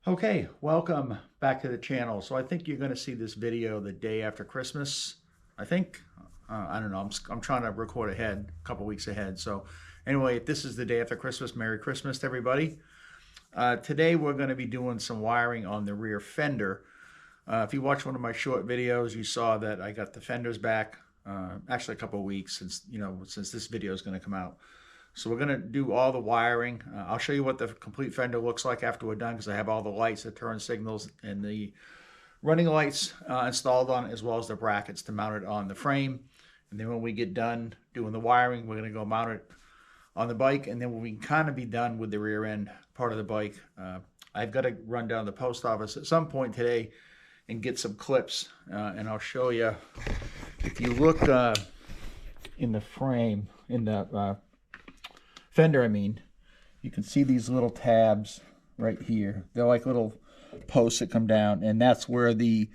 Okay, welcome back to the channel. So I think you're going to see this video the day after Christmas. I think, I don't know, I'm trying to record ahead, a couple weeks ahead. So anyway, if this is the day after Christmas, Merry Christmas to everybody. Today we're going to be doing some wiring on the rear fender. If you watched one of my short videos, you saw that I got the fenders back, actually a couple of weeks since this video is going to come out. So we're going to do all the wiring. I'll show you what the complete fender looks like after we're done, because I have all the lights, the turn signals, and the running lights installed on it, as well as the brackets to mount it on the frame. And then when we get done doing the wiring, we're going to go mount it on the bike. And then when we kind of be done with the rear end part of the bike, I've got to run down to the post office at some point today and get some clips. And I'll show you. If you look in the frame, in the fender, you can see these little tabs right here. They're like little posts that come down, and that's where the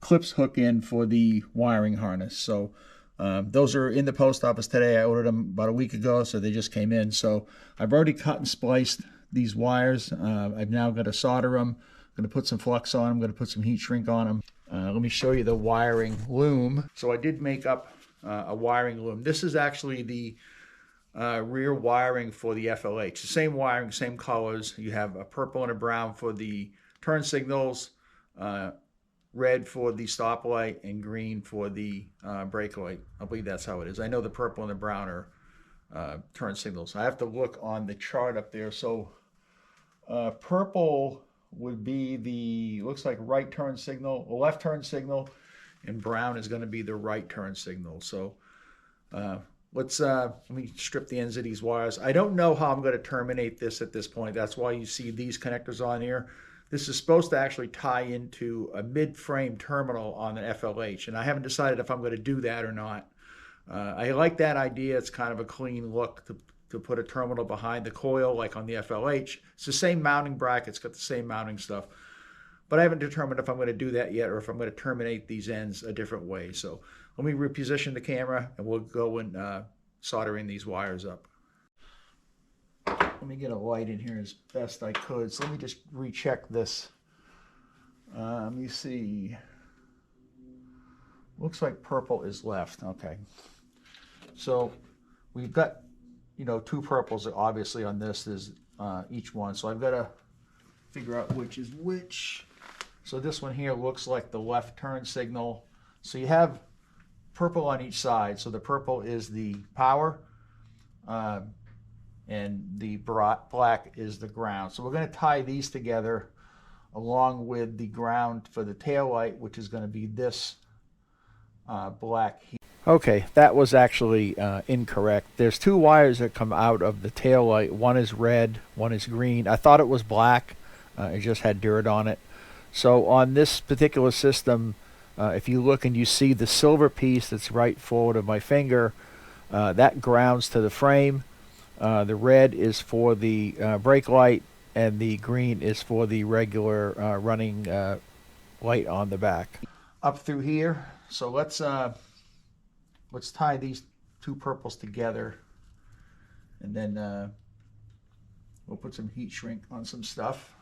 clips hook in for the wiring harness. So those are in the post office today. I ordered them about a week ago, so they just came in. So I've already cut and spliced these wires. I've now got to solder them. I'm going to put some flux on them. I'm going to put some heat shrink on them. Let me show you the wiring loom. So I did make up a wiring loom. This is actually the rear wiring for the FLH. The same wiring, same colors. You have a purple and a brown for the turn signals, red for the stoplight, and green for the brake light. I believe that's how it is. I know the purple and the brown are turn signals. I have to look on the chart up there. So purple would be the, looks like right turn signal, left turn signal, and brown is going to be the right turn signal. So let me strip the ends of these wires. I don't know how I'm going to terminate this at this point. That's why you see these connectors on here. This is supposed to actually tie into a mid-frame terminal on an FLH, and I haven't decided if I'm going to do that or not. I like that idea. It's kind of a clean look to put a terminal behind the coil like on the FLH. It's the same mounting bracket. It's got the same mounting stuff. But I haven't determined if I'm going to do that yet or if I'm going to terminate these ends a different way. So let me reposition the camera and we'll go and soldering these wires up. Let me get a light in here as best I could. So let me just recheck this. Let me see. Looks like purple is left. Okay. So we've got, two purples obviously on this is each one. So I've got to figure out which is which. So this one here looks like the left turn signal. So you have purple on each side. So the purple is the power, and the black is the ground. So we're going to tie these together along with the ground for the tail light, which is going to be this black here. Okay, that was actually incorrect. There's two wires that come out of the tail light. One is red, one is green. I thought it was black. It just had dirt on it. So on this particular system, if you look and you see the silver piece that's right forward of my finger, that grounds to the frame. The red is for the brake light, and the green is for the regular running light on the back. Up through here. So let's tie these two purples together, and then we'll put some heat shrink on some stuff.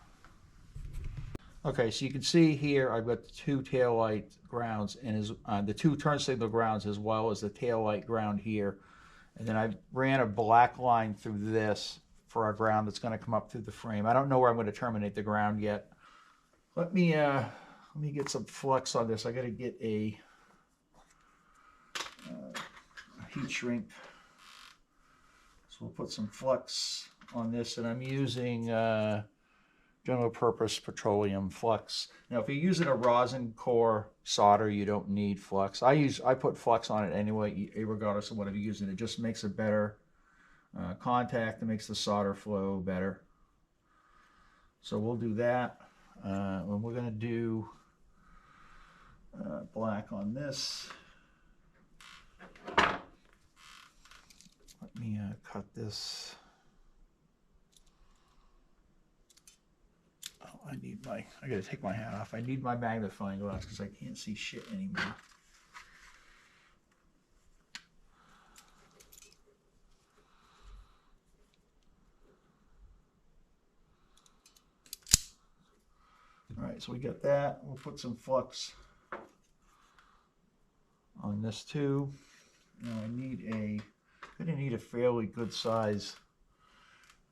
Okay, so you can see here I've got the two tail light grounds and the two turn signal grounds, as well as the tail light ground here. And then I ran a black line through this for our ground that's going to come up through the frame. I don't know where I'm going to terminate the ground yet. Let me get some flux on this. I got to get a heat shrink. So we'll put some flux on this, and I'm using general purpose petroleum flux. Now, if you're using a rosin core solder, you don't need flux. I put flux on it anyway, regardless of whatever you're using. It just makes a better contact. It makes the solder flow better. So we'll do that. And we're going to do black on this. Let me cut this. I gotta take my hat off. I need my magnifying glass because I can't see shit anymore. right, so we got that. We'll put some flux on this too. Now I'm gonna need a fairly good size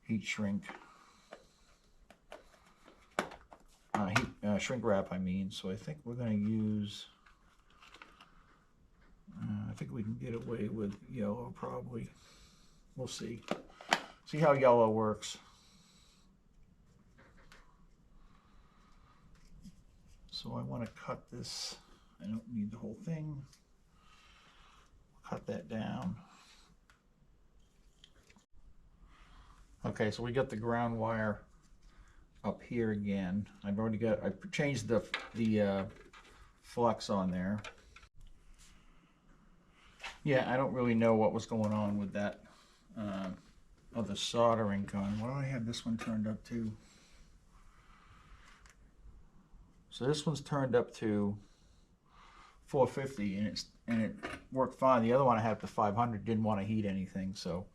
heat shrink. Shrink wrap, I mean. So I think we're gonna use, I think we can get away with yellow probably. We'll see. See how yellow works. So I want to cut this. I don't need the whole thing. Cut that down. Okay, so we got the ground wire up here again. I changed the flux on there. Yeah, I don't really know what was going on with that other soldering gun. Why do I have this one turned up to? So this one's turned up to 450 and it worked fine. The other one I had up to 500, didn't want to heat anything. So,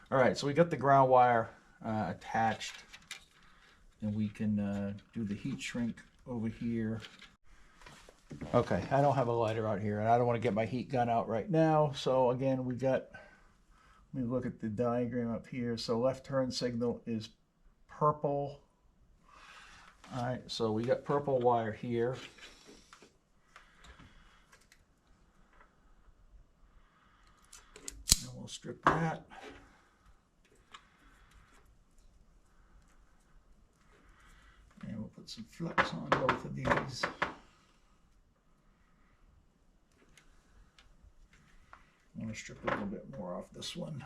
all right, so we got the ground wire attached, and we can do the heat shrink over here. Okay, I don't have a lighter out here, and I don't want to get my heat gun out right now. So again, let me look at the diagram up here. So left turn signal is purple. All right, so we got purple wire here. And we'll strip that. And we'll put some flux on both of these. I'm going to strip a little bit more off this one.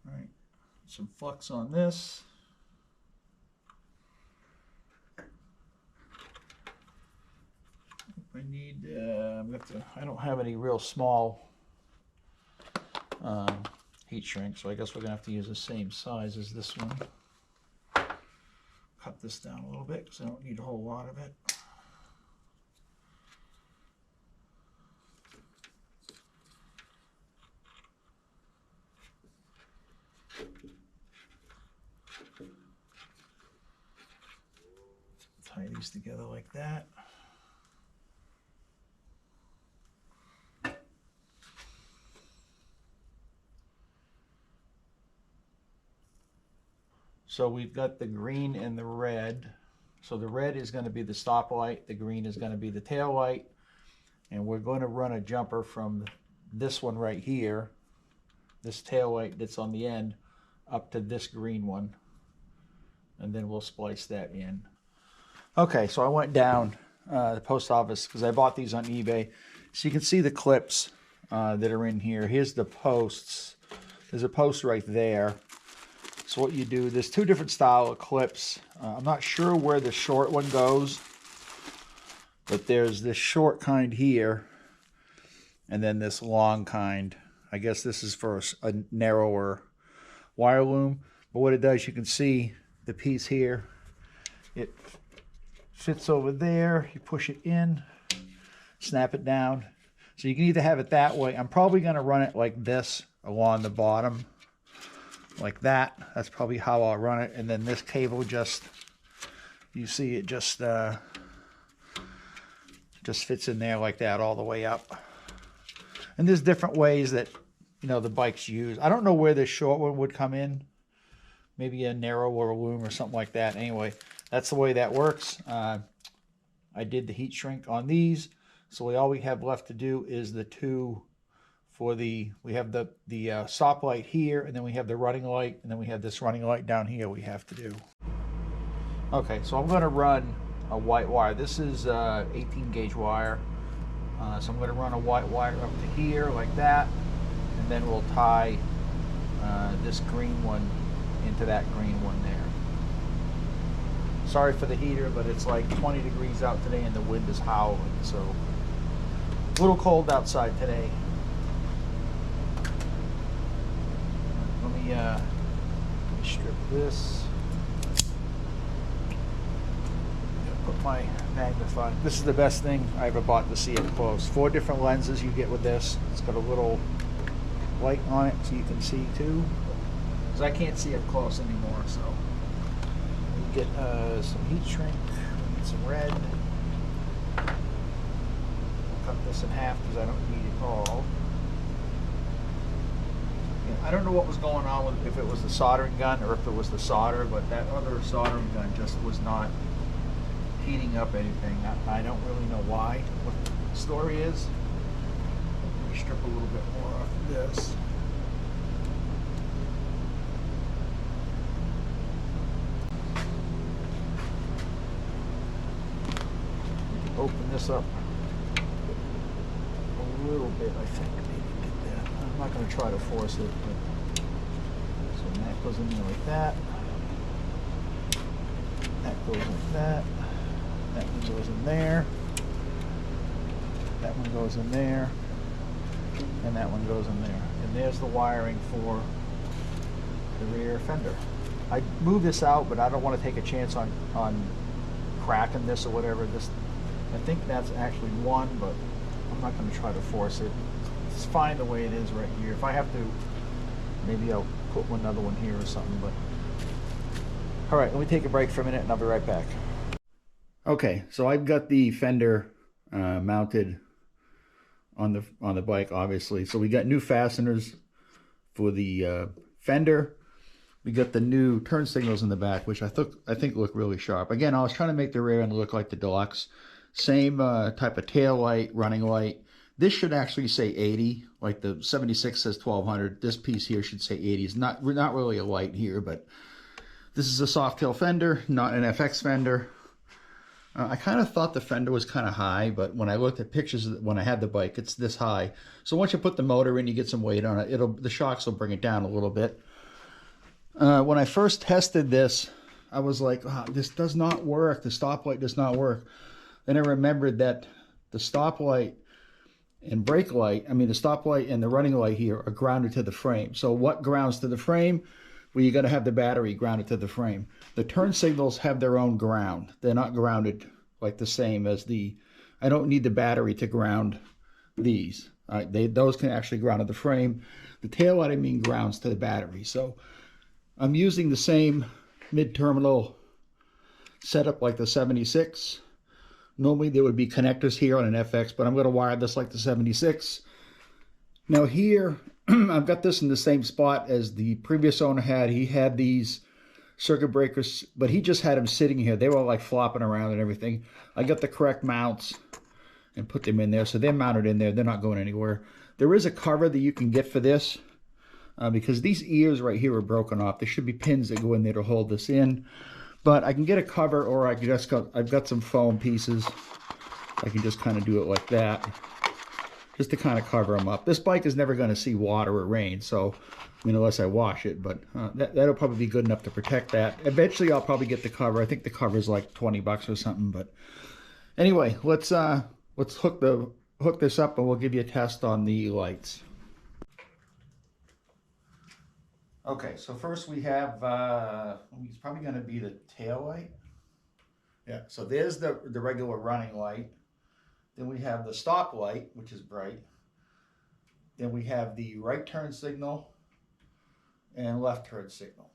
All right, some flux on this. I need, I don't have any real small heat shrink, so I guess we're gonna have to use the same size as this one. Cut this down a little bit because I don't need a whole lot of it. Tie these together like that. So we've got the green and the red. So the red is going to be the stoplight, the green is going to be the tail light, and we're going to run a jumper from this one right here, this tail light that's on the end, up to this green one, and then we'll splice that in. Okay, so I went down the post office because I bought these on eBay. So you can see the clips that are in here. Here's the posts. There's a post right there. So what you do, there's two different style of clips. I'm not sure where the short one goes, but there's this short kind here, and then this long kind. I guess this is for a narrower wire loom. But what it does, you can see the piece here. It fits over there. You push it in, snap it down. So you can either have it that way. I'm probably going to run it like this along the bottom. Like that. That's probably how I'll run it. And then this cable just, you see it just fits in there like that all the way up. And there's different ways that, the bikes use. I don't know where this short one would come in. Maybe a narrower loom or something like that. Anyway, that's the way that works. I did the heat shrink on these. So all we have left to do is the two for we have the stop light here, and then we have the running light, and then we have this running light down here we have to do. Okay, so I'm going to run a white wire. This is 18 gauge wire. So I'm going to run a white wire up to here like that, and then we'll tie this green one into that green one there. Sorry for the heater, but it's like 20 degrees out today and the wind is howling, so a little cold outside today. Let me strip this. put my magnifying. This is the best thing I ever bought to see up close. 4 different lenses you get with this. It's got a little light on it so you can see too. Because I can't see up close anymore, so you get some heat shrink, some red. I'll cut this in half because I don't need it all. I don't know what was going on with if it was the soldering gun or if it was the solder, but that other soldering gun just was not heating up anything. I don't really know why, what the story is. Let me strip a little bit more off of this. Open this up a little bit, I think. I'm not going to try to force it, but so that goes in there like that. That goes like that. That one goes in there. That one goes in there. And that one goes in there. And there's the wiring for the rear fender. I moved this out, but I don't want to take a chance on cracking this or whatever. This, I think that's actually one, but I'm not going to try to force it. It's fine the way it is right here. If I have to, maybe I'll put another one here or something. But all right, let me take a break for a minute and I'll be right back. Okay, so I've got the fender mounted on the bike, obviously. So we got new fasteners for the fender. We got the new turn signals in the back, which I think look really sharp. Again, I was trying to make the rear end look like the Deluxe. Same type of tail light, running light. This should actually say 80, like the 76 says 1200. This piece here should say 80. It's not really a light here, but this is a soft tail fender, not an FX fender. I kind of thought the fender was kind of high, but when I looked at pictures when I had the bike, it's this high. So once you put the motor in, you get some weight on it. The shocks will bring it down a little bit. When I first tested this, I was like, oh, this does not work. The stoplight does not work. Then I remembered that the stoplight and brake light, I mean the stoplight and the running light here are grounded to the frame. So what grounds to the frame? Well, you got to have the battery grounded to the frame. The turn signals have their own ground. They're not grounded like the same as I don't need the battery to ground these. Those can actually ground to the frame. The tail light, I mean, grounds to the battery. So I'm using the same mid-terminal setup like the 76. Normally there would be connectors here on an FX, but I'm going to wire this like the 76. Now here, I've got this in the same spot as the previous owner had. He had these circuit breakers, but he just had them sitting here. They were like flopping around and everything. I got the correct mounts and put them in there. So they're mounted in there. They're not going anywhere. There is a cover that you can get for this because these ears right here are broken off. There should be pins that go in there to hold this in. But I can get a cover, or I can just I've got some foam pieces. I can just kind of do it like that, just to kind of cover them up. This bike is never going to see water or rain, so I mean, unless I wash it. But that'll probably be good enough to protect that. Eventually, I'll probably get the cover. I think the cover is like 20 bucks or something. But anyway, let's hook this up, and we'll give you a test on the lights. Okay, so first we have, it's probably going to be the tail light. Yeah, so there's the regular running light. Then we have the stop light, which is bright. Then we have the right turn signal and left turn signal.